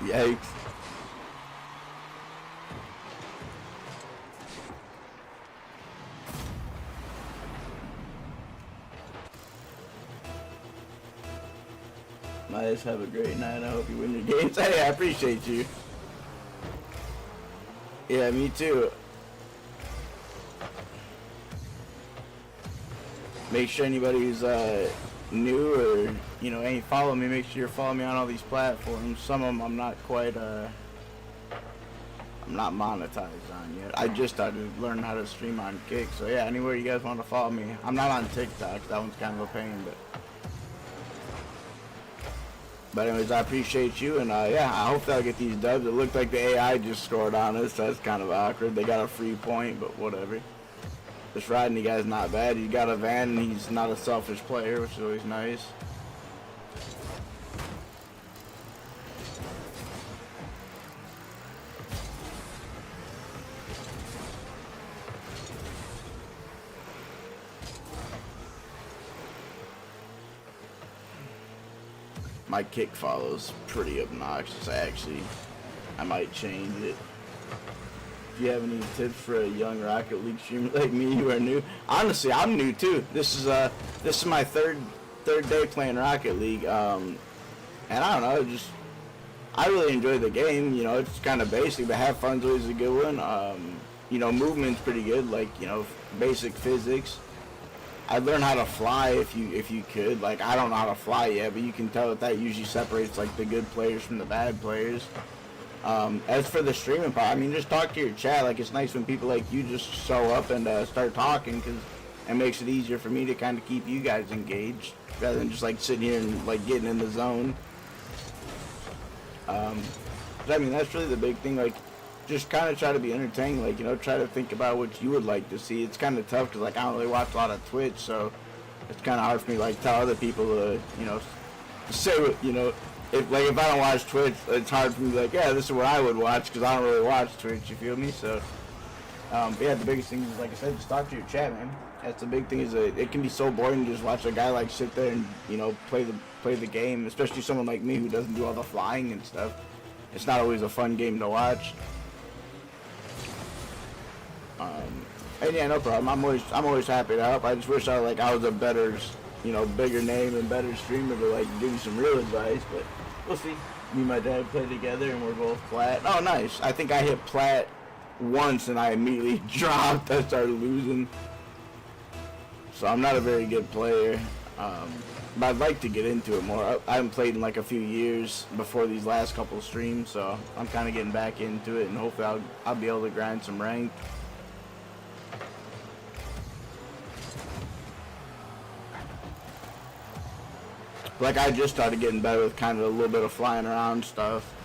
Yikes. Miles, have a great night. I hope you win your games. Hey, I appreciate you. Yeah, me too. Make sure anybody who's new or ain't follow me, make sure you're following me on all these platforms. Some of them I'm not quite I'm not monetized on yet. I just started learning how to stream on Kick, so yeah, anywhere you guys want to follow me. I'm not on TikTok, that one's kind of a pain, but anyways, I appreciate you, and yeah, I hope that I'll get these dubs. It looked like the AI just scored on us, so that's kind of awkward. They got a free point, but whatever. This Rodney guy's not bad. He got a van, and he's not a selfish player, which is always nice. My kick follows pretty obnoxious, actually. I might change it. If you have any tips for a young Rocket League streamer like me who are new, honestly, I'm new too. This is my third day playing Rocket League, and I don't know, I really enjoy the game. It's kind of basic, but have fun's always a good one. Movement's pretty good, like basic physics. I'd learn how to fly if you could. Like, I don't know how to fly yet, but you can tell that usually separates like the good players from the bad players. As for the streaming part, I mean, just talk to your chat. Like, it's nice when people like you just show up and start talking, because it makes it easier for me to kind of keep you guys engaged rather than just like sitting here and like getting in the zone. But I mean, that's really the big thing. Like, just kind of try to be entertaining. Like, try to think about what you would like to see. It's kind of tough because like I don't really watch a lot of Twitch, so it's kind of hard for me to like tell other people to say what if I don't watch Twitch, it's hard for me to be like, yeah, this is what I would watch, because I don't really watch Twitch. You feel me? So but yeah, the biggest thing is, like I said, just talk to your chat, man. That's the big thing. Is it can be so boring to just watch a guy like sit there and play the game, especially someone like me who doesn't do all the flying and stuff. It's not always a fun game to watch. And yeah, no problem. I'm always happy to help. I just wish I was a better, bigger name and better streamer to like give you some real advice. But we'll see. Me and my dad play together, and we're both plat. Oh, nice. I think I hit plat once, and I immediately dropped. I started losing. So I'm not a very good player. But I'd like to get into it more. I haven't played in like a few years before these last couple of streams, so I'm kind of getting back into it, and hopefully I'll be able to grind some rank. Like, I just started getting better with kind of a little bit of flying around stuff.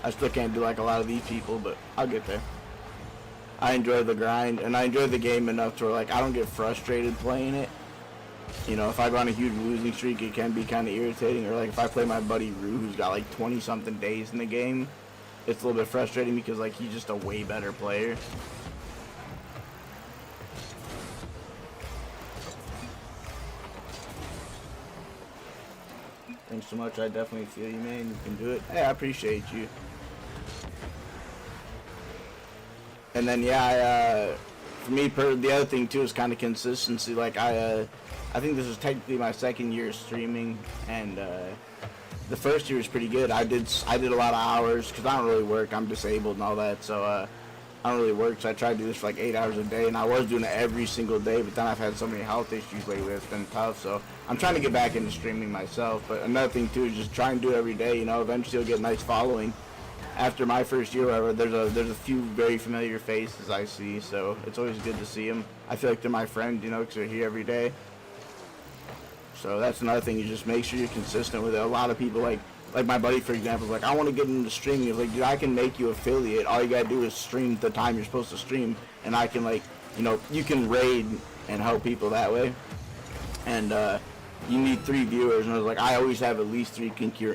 I still can't do like a lot of these people, but I'll get there. I enjoy the grind, and I enjoy the game enough to where like I don't get frustrated playing it. If I go on a huge losing streak, it can be kind of irritating. Or like if I play my buddy Rue, who's got like 20 something days in the game, it's a little bit frustrating because like he's just a way better player. Thanks so much. I definitely feel you, man. You can do it. Hey, I appreciate you. And then yeah, for me, the other thing too is kind of consistency. Like I think this is technically my second year streaming, and the first year was pretty good. I did a lot of hours because I don't really work. I'm disabled and all that, so I don't really work. So I tried to do this for like 8 hours a day, and I was doing it every single day. But then I've had so many health issues lately, it's been tough. So I'm trying to get back into streaming myself. But another thing too is just try and do it every day. Eventually you'll get a nice following. After my first year, however, there's a few very familiar faces I see, so it's always good to see them. I feel like they're my friends, because they're here every day. So that's another thing. You just make sure you're consistent with it. A lot of people, like my buddy, for example, is like, I want to get into streaming. He's like, dude, I can make you affiliate. All you gotta do is stream the time you're supposed to stream, and I can you can raid and help people that way. And you need 3 viewers, and I was like, I always have at least 3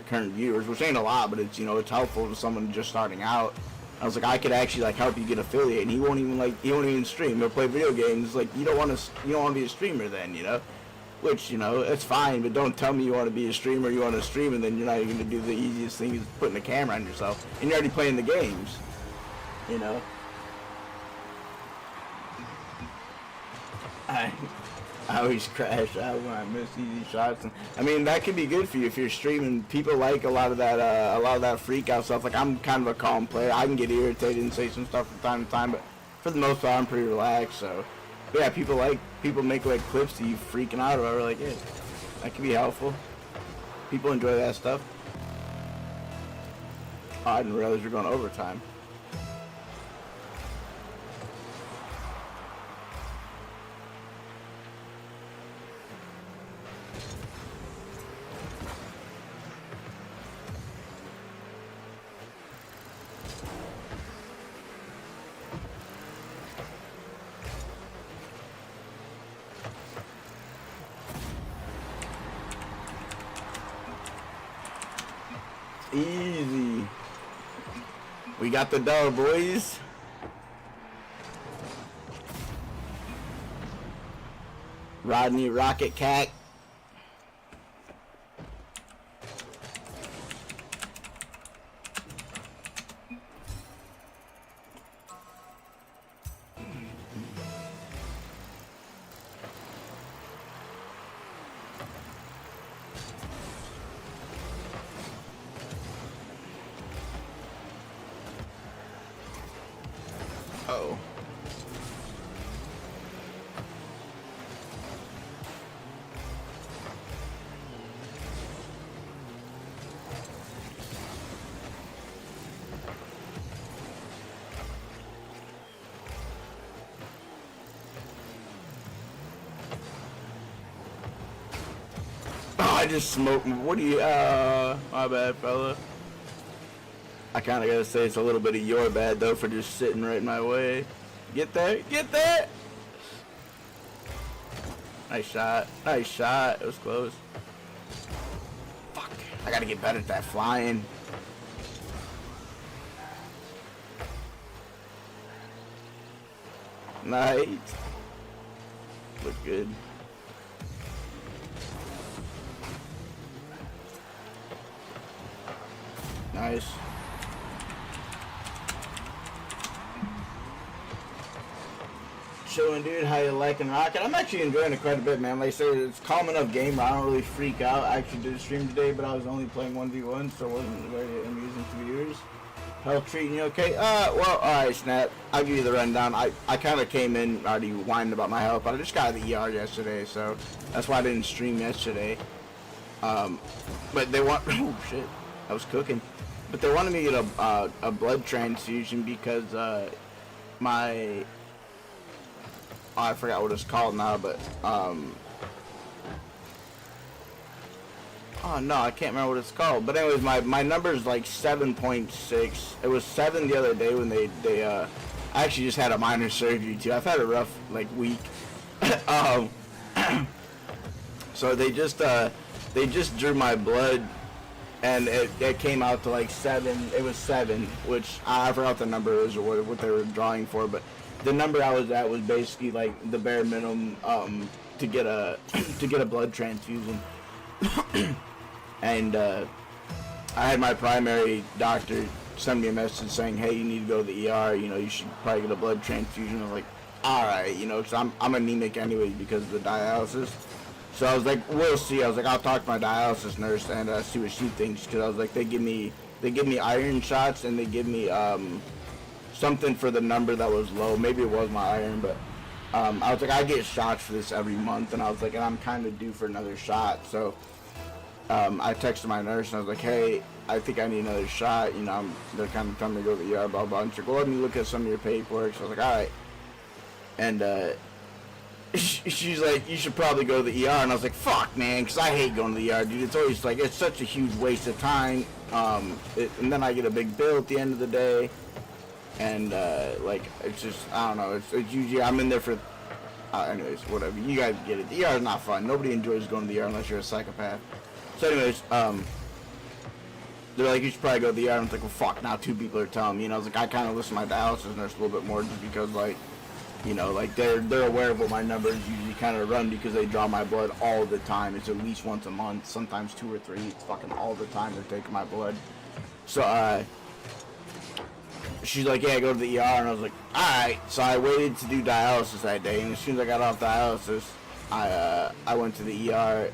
current viewers, which ain't a lot, but it's it's helpful to someone just starting out. I was like, I could actually help you get affiliate, and he won't even stream. He'll play video games. Like, you don't want to be a streamer then, which, you know, it's fine, but don't tell me you want to be a streamer, you want to stream, and then you're not even going to do the easiest thing is putting a camera on yourself, and you're already playing the games, you know. I always crash out when I miss easy shots. And, I mean, that could be good for you if you're streaming. People like a lot of that freak out stuff. Like, I'm kind of a calm player. I can get irritated and say some stuff from time to time, but for the most part, I'm pretty relaxed. So, yeah, people make like clips of you freaking out or whatever. Like, yeah, that can be helpful. People enjoy that stuff. Oh, I didn't realize we were going overtime. Easy. We got the dub, boys. Rodney Rocket Cat. Uh-oh. Oh, I just smoked. What do you, my bad, fella. I kind of gotta say it's a little bit of your bad, though, for just sitting right in my way. Get there, get there! Nice shot, nice shot. It was close. Fuck, I gotta get better at that flying. Nice. Look good. Nice. Chilling, dude. How you liking Rocket? I'm actually enjoying it quite a bit, man. Like I said, it's calm enough game where I don't really freak out. I actually did a stream today, but I was only playing 1v1, so it wasn't very amusing to viewers. Health treating you okay? Well, alright, Snap. I'll give you the rundown. I kind of came in already whining about my health, but I just got the ER yesterday, so that's why I didn't stream yesterday. But they want... Oh, shit. I was cooking. But they wanted me to get a blood transfusion because, my... Oh, I forgot what it's called now, but, oh, no, I can't remember what it's called. But anyways, my number is like 7.6. It was 7 the other day when they I actually just had a minor surgery, too. I've had a rough, like, week. So they just drew my blood, and it came out to like 7. It was 7, which I forgot the number is or what they were drawing for, but the number I was at was basically like the bare minimum to get a blood transfusion. And I had my primary doctor send me a message saying, hey, you need to go to the ER, you know, you should probably get a blood transfusion. I was like, alright, you know, because I'm anemic anyway because of the dialysis. So I was like, we'll see. I was like, I'll talk to my dialysis nurse and see what she thinks, because I was like, they give me iron shots, and they give me something for the number that was low. Maybe it was my iron, but I was like, I get shots for this every month, and I was like, and I'm kind of due for another shot. So I texted my nurse, and I was like, hey, I think I need another shot. You know, they're kind of telling me to go to the ER, blah, blah. And she's like, well, let me look at some of your paperwork. So I was like, all right. And she's like, you should probably go to the ER. And I was like, fuck, man, because I hate going to the ER, dude. It's always like, it's such a huge waste of time. And then I get a big bill at the end of the day. And, like, it's just, I don't know. It's usually, I'm in there for, anyways, whatever. You guys get it. The ER is not fun. Nobody enjoys going to the ER unless you're a psychopath. So anyways, they're like, you should probably go to the ER. And I was like, well, fuck, now 2 people are telling me. And I was like, I kind of listen to my dialysis nurse a little bit more just because, like, You know, like they're aware of what my numbers usually kind of run because they draw my blood all the time. It's at least once a month, sometimes 2 or 3. It's fucking all the time they're taking my blood. So she's like, yeah, go to the ER, and I was like, all right. So I waited to do dialysis that day, and as soon as I got off dialysis, I went to the ER,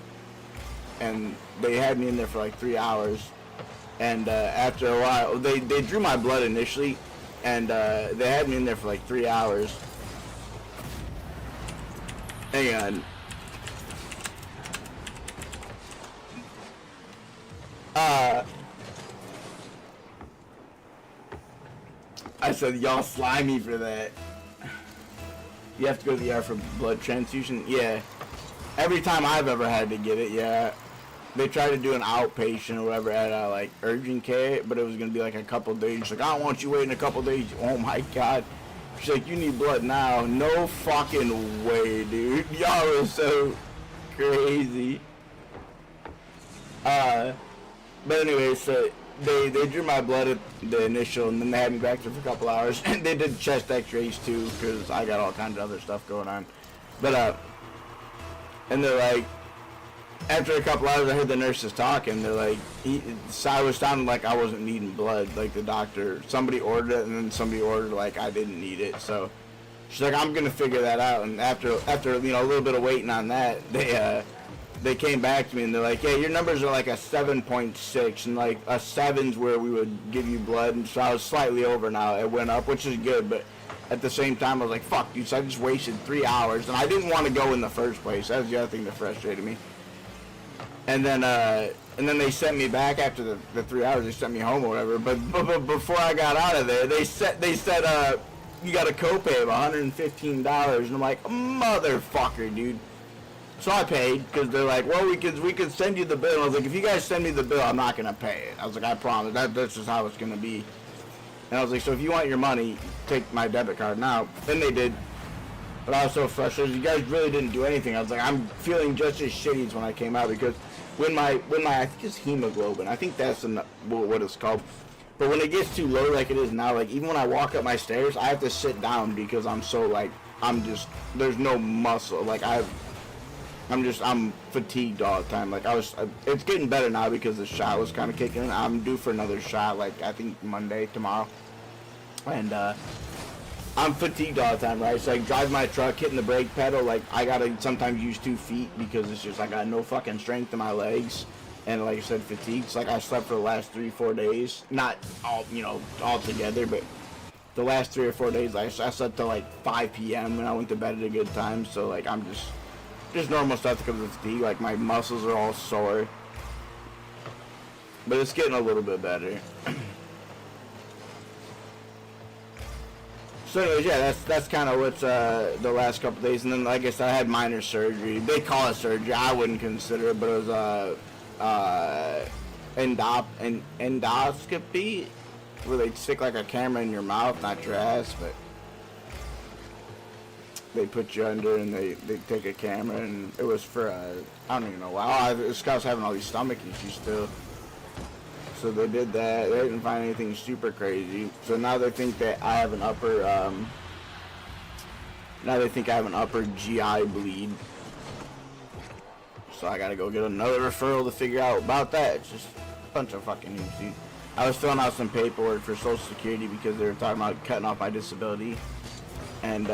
and they had me in there for like 3 hours. And after a while, they drew my blood initially, and they had me in there for like 3 hours. And I said, y'all slimy for that. You have to go to the ER for blood transfusion? Yeah. Every time I've ever had to get it, yeah. They tried to do an outpatient or whatever at like urgent care, but it was gonna be like a couple days. She's like, I don't want you waiting a couple days. Oh my god. She's like, you need blood now. No fucking way, dude. Y'all are so crazy. But anyway, so they drew my blood at the initial, and then they had me back there for a couple hours, and they did chest x-rays too, because I got all kinds of other stuff going on. But and they're like, after a couple hours, I heard the nurses talking. They're like, I was sounding like I wasn't needing blood, like the doctor. Somebody ordered it, and then somebody ordered like I didn't need it. So she's like, I'm gonna figure that out. And after you know a little bit of waiting on that, they came back to me and they're like, yeah, your numbers are like a 7.6, and like a 7's where we would give you blood. And so I was slightly over now. It went up, which is good, but at the same time, I was like, fuck, dude. So I just wasted 3 hours, and I didn't want to go in the first place. That was the other thing that frustrated me. And then they sent me back after the 3 hours. They sent me home or whatever. But before I got out of there, they said you got a copay of $115, and I'm like, motherfucker, dude. So I paid because they're like, well, we could send you the bill. And I was like, if you guys send me the bill, I'm not gonna pay it. I was like, I promise. That's just how it's gonna be. And I was like, so if you want your money, take my debit card now. And they did. But I was so frustrated. You guys really didn't do anything. I was like, I'm feeling just as shitty as when I came out, because when my I think it's hemoglobin. I think that's what it's called. But when it gets too low like it is now, like even when I walk up my stairs, I have to sit down because I'm so like there's no muscle. Like I'm fatigued all the time. Like it's getting better now because the shot was kind of kicking in. I'm due for another shot, like I think Monday, tomorrow. And I'm fatigued all the time, right? So like drive my truck, hitting the brake pedal, like I gotta sometimes use 2 feet because it's just I got no fucking strength in my legs. And like I said, fatigue. It's like I slept for the last 3-4 days. Not all together, but the last 3 or 4 days I slept till like 5 p.m. and I went to bed at a good time. So like I'm just normal stuff that comes with fatigue. Like my muscles are all sore. But it's getting a little bit better. So anyways, yeah, that's kind of what's the last couple days, and then like I said, I had minor surgery. They call it surgery. I wouldn't consider it, but it was endoscopy, where they stick like a camera in your mouth, not your ass, but they put you under and they take a camera, and it was for I don't even know why. This guy's having all these stomach issues still. So they did that. They didn't find anything super crazy. So now they think that I have an upper, GI bleed. So I gotta go get another referral to figure out about that. It's just a bunch of fucking news, dude. I was filling out some paperwork for Social Security because they were talking about cutting off my disability. And,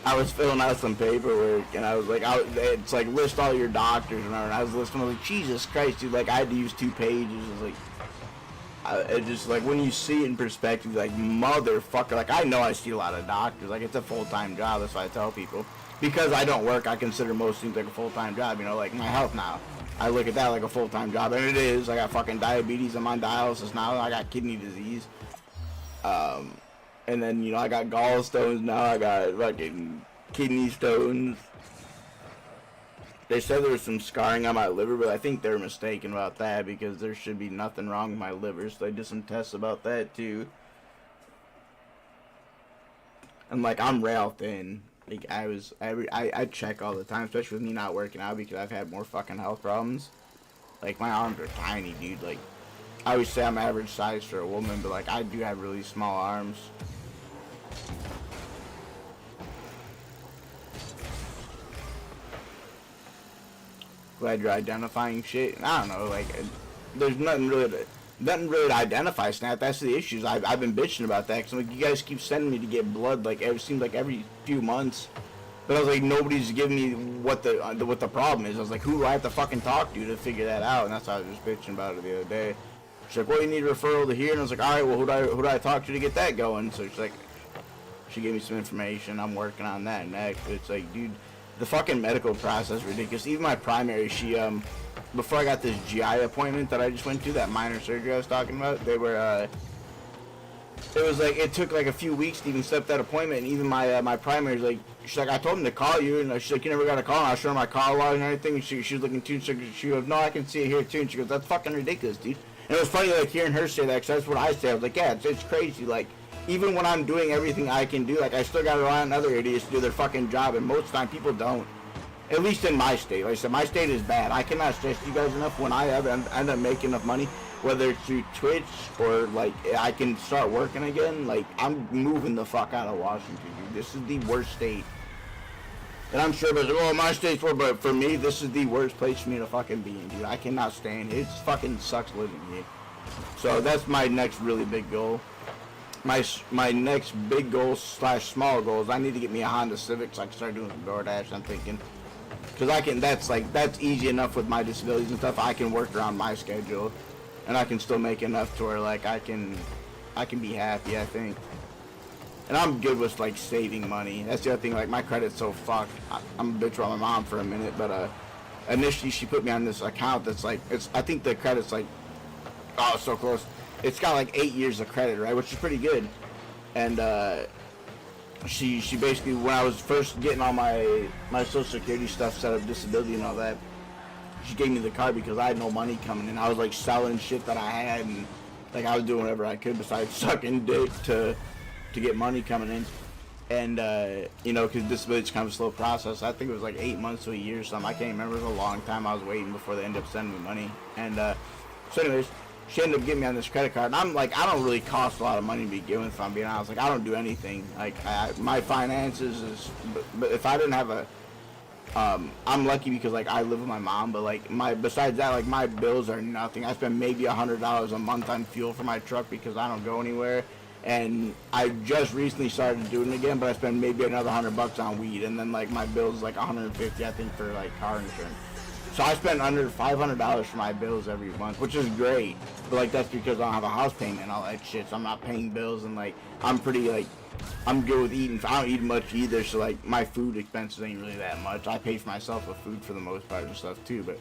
I was filling out some paperwork, and I was like, it's like, list all your doctors, and I was listing, I was like, Jesus Christ, dude, like, I had to use 2 pages. It was like, it just, like, when you see it in perspective, like, motherfucker, like, I know I see a lot of doctors, like, it's a full-time job, that's why I tell people. Because I don't work, I consider most things like a full-time job, like my health now. I look at that like a full-time job, and it is. I got fucking diabetes, I'm on dialysis now, I got kidney disease. And then, I got gallstones now, I got fucking kidney stones. They said there was some scarring on my liver, but I think they're mistaken about that because there should be nothing wrong with my liver, so they did some tests about that too. And like, I'm rail thin. Like, I check all the time, especially with me not working out because I've had more fucking health problems. Like, my arms are tiny, dude. Like, I always say I'm average size for a woman, but like, I do have really small arms. glad you're identifying shit. And I don't know, like, there's nothing really to identify, Snap. That's the issues. I've been bitching about that, because, like, you guys keep sending me to get blood, like, it seems like every few months. But I was like, nobody's giving me what the problem is. I was like, who do I have to fucking talk to figure that out? And that's how I was just bitching about it the other day. She's like, well, you need a referral to here. And I was like, all right, well, who do I talk to get that going? So she's like, she gave me some information. I'm working on that next. It's like, dude, the fucking medical process is ridiculous. Even my primary, she, before I got this GI appointment that I just went to, that minor surgery I was talking about, they were, it was like, it took like a few weeks to even set up that appointment, and even my primary was like, she's like, I told him to call you, and she's like, you never got a call, and I showed her my call log and everything, and she was looking too, she goes, no, I can see it here too, and she goes, that's fucking ridiculous, dude. And it was funny, like, hearing her say that, because that's what I say. I was like, yeah, it's crazy, like, even when I'm doing everything I can do, like, I still gotta rely on other idiots to do their fucking job, and most of the time, people don't. At least in my state. Like I said, my state is bad. I cannot stress you guys enough. When I end up making enough money, whether it's through Twitch or, like, I can start working again, like, I'm moving the fuck out of Washington, dude. This is the worst state. And I'm sure, but oh, my state's worse, but for me, this is the worst place for me to fucking be in, dude. I cannot stand it. It fucking sucks living here. So that's my next really big goal. My next big goal / small goal is I need to get me a Honda Civic so I can start doing some DoorDash, I'm thinking. Because that's easy enough with my disabilities and stuff. I can work around my schedule, and I can still make enough to where, like, I can be happy, I think. And I'm good with, like, saving money. That's the other thing, like, my credit's so fucked. I'm a bitch around my mom for a minute, but initially she put me on this account that's like, I think the credit's like, oh, so close. It's got like 8 years of credit, right, which is pretty good. And she basically, when I was first getting all my social security stuff set up, disability and all that, she gave me the card because I had no money coming in. I was like selling shit that I had, and like I was doing whatever I could besides sucking dick to get money coming in. And you know, because disability is kind of a slow process. I think it was like 8 months to a year or something. I can't remember. It was a long time I was waiting before they ended up sending me money. And so anyways, she ended up getting me on this credit card, and I'm like, I don't really cost a lot of money to begin with, if I'm being honest. Like, I don't do anything. Like, my finances is, but if I didn't have a, I'm lucky because, like, I live with my mom, but, like, besides that, like, my bills are nothing. I spend maybe $100 a month on fuel for my truck because I don't go anywhere, and I just recently started doing it again, but I spend maybe another $100 on weed, and then, like, my bill's, like, $150, I think, for, like, car insurance. So I spend under $500 for my bills every month, which is great. But, like, that's because I don't have a house payment and all that shit, so I'm not paying bills, and, like, I'm pretty, like, I'm good with eating. I don't eat much either, so, like, my food expenses ain't really that much. I pay for myself with food for the most part and stuff, too, but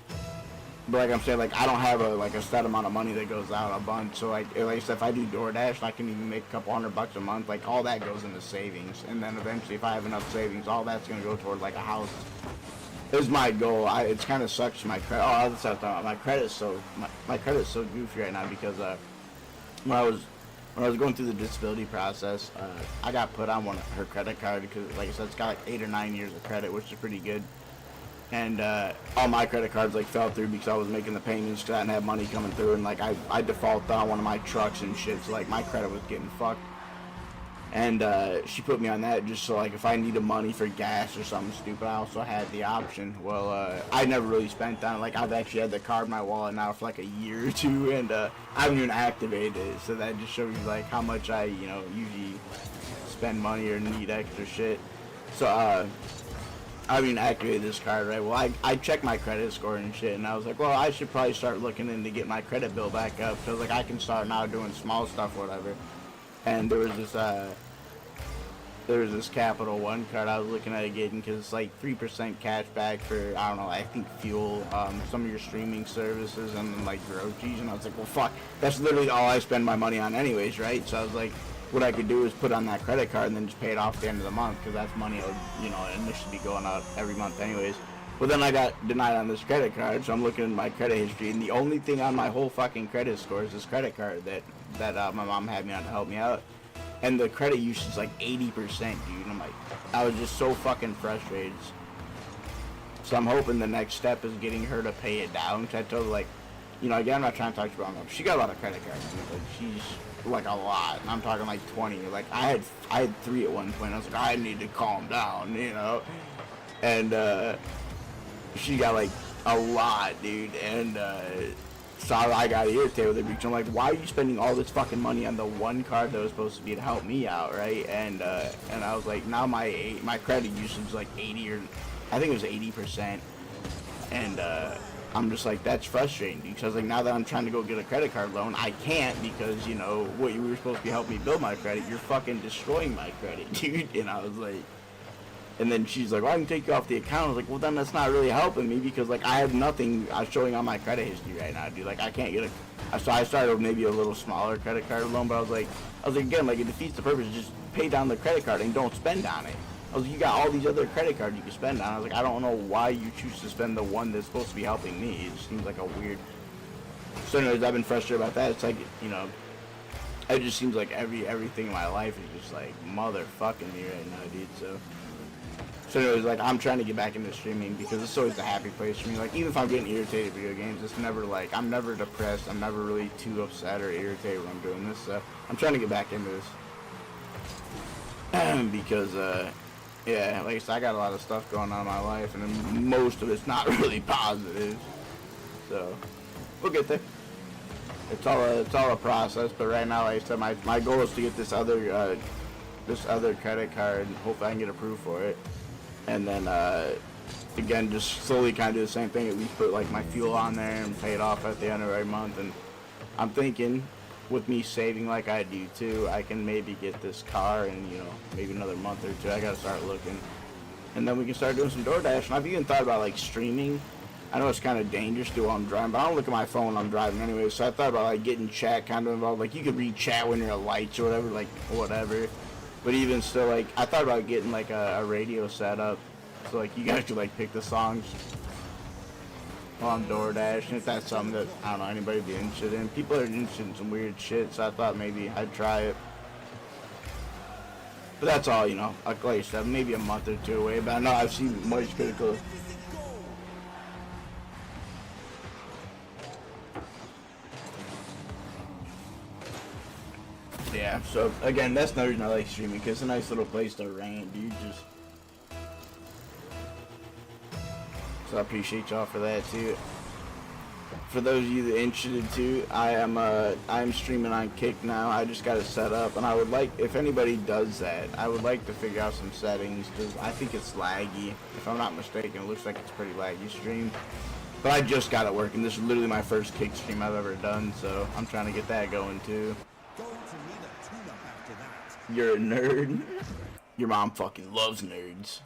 like I'm saying, like, I don't have a set amount of money that goes out a bunch, so, like I said, if I do DoorDash, I can even make a couple $100 a month. Like, all that goes into savings, and then eventually, if I have enough savings, all that's gonna go toward, like, a house. Is my goal. It's kind of sucks my credit. Oh, that's what I'm talking about. My credit's so goofy right now because when I was going through the disability process, I got put on her credit card because, like I said, it's got like 8 or 9 years of credit, which is pretty good. And all my credit cards like fell through because I was making the payments because I didn't have money coming through, and like I defaulted on one of my trucks and shit, so like my credit was getting fucked. And she put me on that just so, like, if I needed money for gas or something stupid, I also had the option. Well, I never really spent on it. Like, I've actually had the card in my wallet now for, like, a year or two, and I haven't even activated it. So that just shows you, like, how much I, you know, usually spend money or need extra shit. So, I haven't even activated this card, right? Well, I checked my credit score and shit, and I was like, well, I should probably start looking into get my credit bill back up. So, like, I can start now doing small stuff or whatever. And there was this Capital One card I was looking at getting because it's like 3% cash back for, I don't know, I think fuel, some of your streaming services, and then like groceries. And I was like, well, fuck, that's literally all I spend my money on anyways, right? So I was like, what I could do is put on that credit card and then just pay it off at the end of the month, because that's money I would, you know, initially be going out every month anyways. Well, then I got denied on this credit card, so I'm looking at my credit history, and the only thing on my whole fucking credit score is this credit card that my mom had me on to help me out. And the credit usage is like 80%, dude. I'm like, I was just so fucking frustrated. So I'm hoping the next step is getting her to pay it down. Cause I told her, like, you know, again, I'm not trying to talk to her about she got a lot of credit cards, dude. Like, she's like a lot. I'm talking like 20. Like, I had 3 at one point. I was like, I need to calm down, you know. And she got like a lot, dude, and so I got irritated with it because I'm like, why are you spending all this fucking money on the one card that was supposed to be to help me out, right? And I was like, now my credit usage is like 80 or I think it was 80%, and I'm just like, that's frustrating because like now that I'm trying to go get a credit card loan, I can't because you know what you were supposed to be helping me build my credit, you're fucking destroying my credit, dude. And I was like. And then she's like, well, I can take you off the account. I was like, well, then that's not really helping me because, like, I have nothing showing on my credit history right now, dude. Like, I can't get a... So I started with maybe a little smaller credit card loan, but I was like, again, like, it defeats the purpose. Just pay down the credit card and don't spend on it. I was like, you got all these other credit cards you can spend on. I was like, I don't know why you choose to spend the one that's supposed to be helping me. It just seems like a weird... So anyways, I've been frustrated about that. It's like, you know... It just seems like everything in my life is just, like, motherfucking me right now, dude, So anyways, like, I'm trying to get back into streaming because it's always a happy place for me. Like, even if I'm getting irritated at video games, it's never, like, I'm never depressed. I'm never really too upset or irritated when I'm doing this. So I'm trying to get back into this. Because, yeah, like I said, I got a lot of stuff going on in my life, and most of it's not really positive. So, we'll get there. It's all a process, but right now, like I said, my goal is to get this other credit card, and hopefully I can get approved for it. And then, again, just slowly kind of do the same thing, at least put, like, my fuel on there and pay it off at the end of every month. And I'm thinking, with me saving like I do, too, I can maybe get this car in, you know, maybe another month or two. I gotta start looking. And then we can start doing some DoorDash. And I've even thought about, like, streaming. I know it's kind of dangerous to do while I'm driving, but I don't look at my phone when I'm driving anyway. So I thought about, like, getting chat kind of involved. Like, you could read chat when you're at lights or whatever, like, whatever. But even still, like, I thought about getting, like, a radio set up. So, like, you guys could, like, pick the songs while I'm DoorDash. And if that's something that, I don't know, anybody would be interested in. People are interested in some weird shit, so I thought maybe I'd try it. But that's all, you know. Like I said, maybe a month or two away. But I know I've seen much critical... Yeah, so again, that's another reason I like streaming, because it's a nice little place to rant, dude. So I appreciate y'all for that too. For those of you that are interested too, I'm streaming on Kick now. I just got it set up, and I would like, if anybody does that, I would like to figure out some settings, because I think it's laggy. If I'm not mistaken, it looks like it's pretty laggy stream. But I just got it working. This is literally my first Kick stream I've ever done, so I'm trying to get that going too. You're a nerd. Your mom fucking loves nerds.